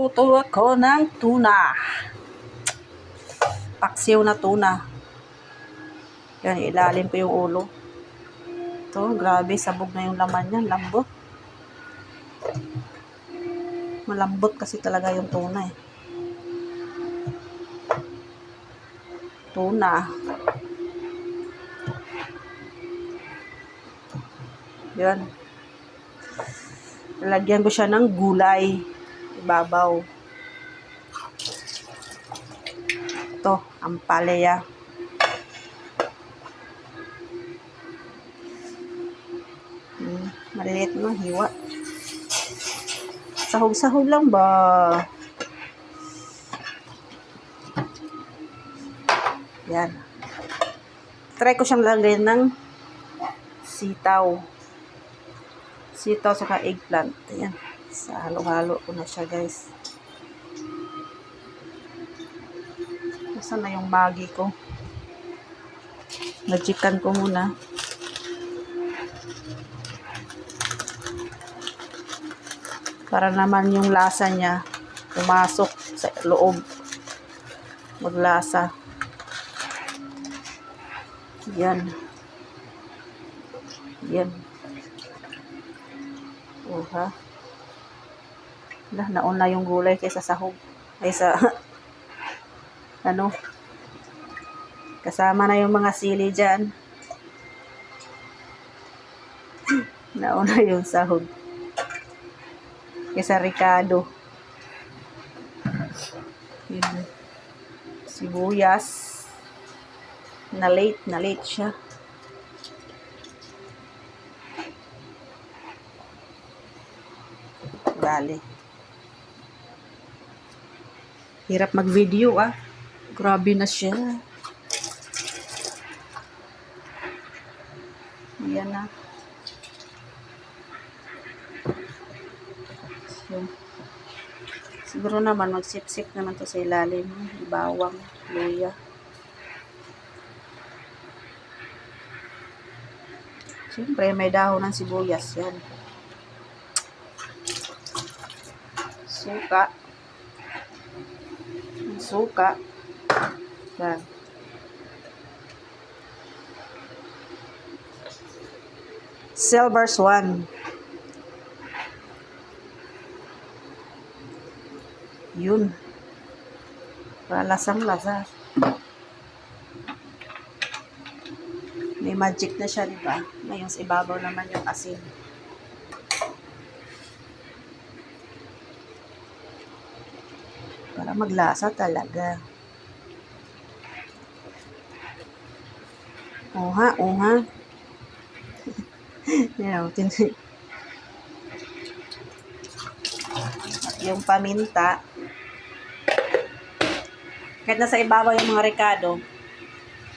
Magluto ako ng tuna. Paksiw na tuna. Yan, ilalim ko yung ulo. Ito, grabe, sabog na yung laman niya. Lambot. Malambot kasi talaga yung tuna eh. Tuna. Yan. Lalagyan ko siya ng gulay. Ibabaw. Ito, ampalaya. Maliliit mo, hiwa. Sahog-sahog lang ba? Yan. Try ko siyang lagyan ng sitaw. Sitaw saka eggplant. Ayan. Sa halo-halo ko na siya, guys. Nasaan na yung Maggi ko? Najikan ko muna. Para naman yung lasa niya pumasok sa loob. Maglasa. Yan. Yan. Ha? Nauna yung gulay kaysa sahog. Ay sa ano? Kasama na yung mga sili dyan. Nauna yung sahog. Kaysa Ricardo. Yun. Sibuyas. Na late siya. Dali. Hirap mag-video ah. Grabe na siya. Ayan na. So, siguro naman magsip-sip naman to sa ilalim. Bawang, luya. Siyempre may dahon ng sibuyas yan. Suka. Suka. Yan. Silver Swan. Yun. Para lasang-lasa. May magic na siya, di ba? Ngayon sa ibabaw naman yung asin. Para maglasa talaga. Oha. Yan, at yung paminta. Kahit nasa ibabaw yung mga Ricardo,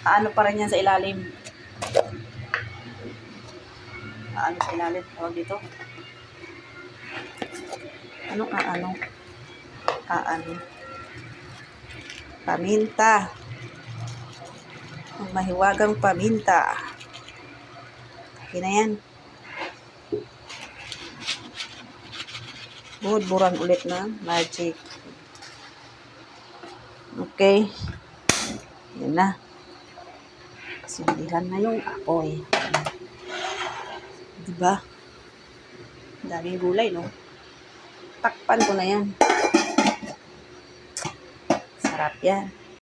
ano pa rin yan sa ilalim. Ano sa ilalim? O, dito. Ano? Paminta. Ang mahiwagang paminta. Okay na yan. Buran ulit na. Magic. Okay. Yan na. Sindihan na yung apoy. Diba? Daming gulay, no? Takpan ko na yan. Sarap yan.